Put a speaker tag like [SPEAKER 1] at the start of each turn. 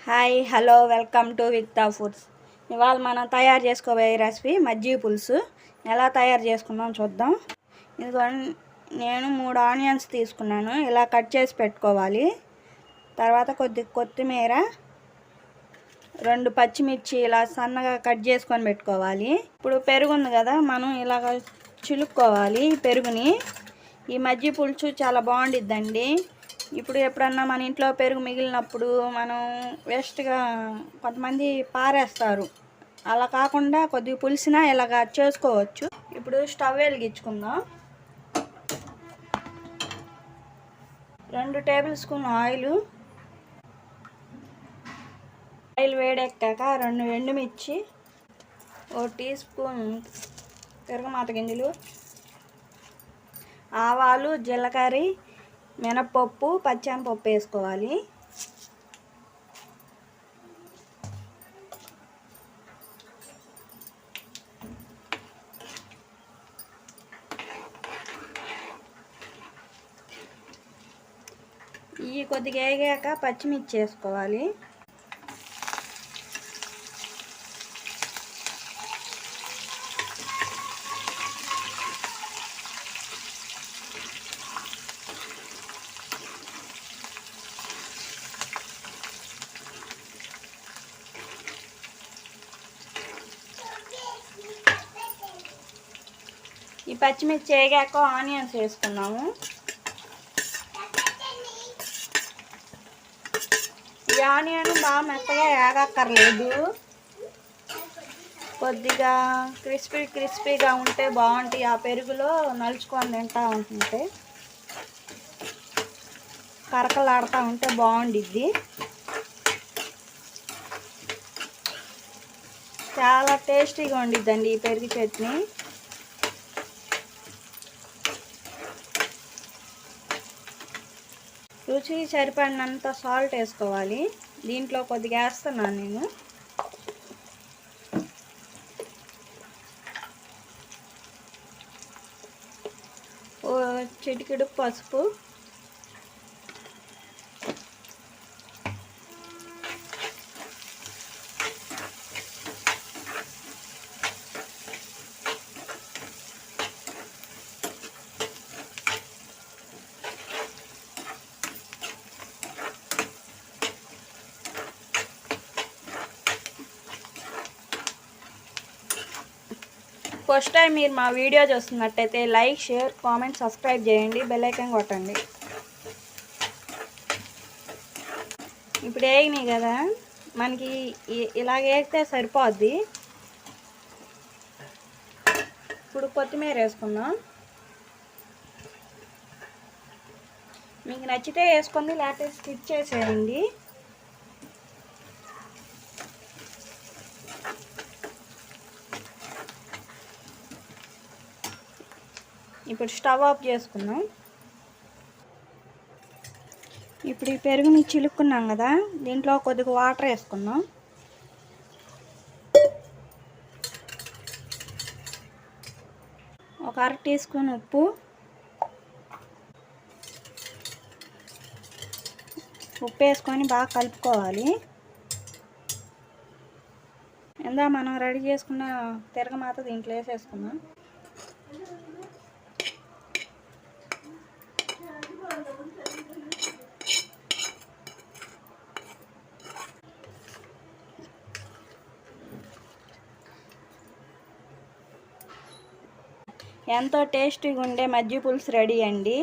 [SPEAKER 1] Hi hello welcome to Vikta foods. ఇవాళ మనం తయారు చేసుకోబోయే రెసిపీ మజ్జిగ పులుసు. ఎలా తయారు చేసుకుందాం చూద్దాం. ఇదిగోండి, నేను 3 ఆనియన్స్ తీసుకున్నాను. ఇలా కట్ చేసి పెట్టుకోవాలి. తర్వాత కొత్తిమీర, 2 పచ్చిమిర్చి ఇలా సన్నగా కట్ చేసుకొని పెట్టుకోవాలి. ఇప్పుడు పెరుగు ఉంది కదా, మనం ఇలాగ చిలుక్కోవాలి ఈ పెరుగుని. ఈ మజ్జిగ పులుసు చాలా బాగుండిద్దండి. ఇప్పుడు ఎప్పుడన్నా మన ఇంట్లో పెరుగు మిగిలినప్పుడు మనం వేస్ట్గా కొంతమంది పారేస్తారు. అలా కాకుండా కొద్దిగా పులిసినా ఇలాగా చేసుకోవచ్చు. ఇప్పుడు స్టవ్ వెలిగించుకుందాం. 2 టేబుల్ స్పూన్ ఆయిల్ వేడెక్కాక 2 ఎండుమిర్చి, 1 టీ స్పూన్ తిరగమాత గింజలు, ఆవాలు, జీలకర్ర, మినప్పప్పు, పచ్చెనపప్పు వేసుకోవాలి. ఇవి కొద్దిగా వేగాక పచ్చిమిర్చి వేసుకోవాలి. ఈ పచ్చిమిర్చి వేగాక ఆనియన్స్ వేసుకున్నాము. ఈ ఆనియన్ బాగా మెత్తగా వేగక్కర్లేదు, కొద్దిగా క్రిస్పీగా ఉంటే బాగుంటాయి. ఆ పెరుగులో నలుచుకొని తింటా ఉంటుంటే కరకలాడుతూ ఉంటే బాగుండిద్ది. చాలా టేస్టీగా ఉండిద్దండి ఈ పెరుగు చట్నీ. రుచికి సరిపడినంత సాల్ట్ వేసుకోవాలి. దీంట్లో కొద్దిగా వేస్తున్నాను నేను. చిటికెడు పసుపు, ఫస్ట్ టైం మీరు మా వీడియో చూస్తున్నట్టయితే లైక్, షేర్, కామెంట్, సబ్స్క్రైబ్ చేయండి. బెల్ ఐకాన్ కొట్టండి. ఇప్పుడు వేగినాయి కదా, మనకి ఇలాగ వేగితే సరిపోద్ది. ఇప్పుడు కొత్తిమీర వేసుకుందాం. మీకు నచ్చితే వేసుకోండి, లేకపోతే స్కిప్ చేసేయండి. ఇప్పుడు స్టవ్ ఆఫ్ చేసుకుందాం. ఇప్పుడు ఈ పెరుగుని చిలుక్కున్నాం కదా, దీంట్లో కొద్దిగా వాటర్ వేసుకుందాం. ఒక 1/2 టీ స్పూన్ ఉప్పు వేసుకొని బాగా కలుపుకోవాలి. మనం రెడీ చేసుకున్న తిరగమాత దీంట్లో వేసేసుకుందాం. ఎంతో టేస్టీగా ఉండే మజ్జిగ పులుసు రెడీ అండి.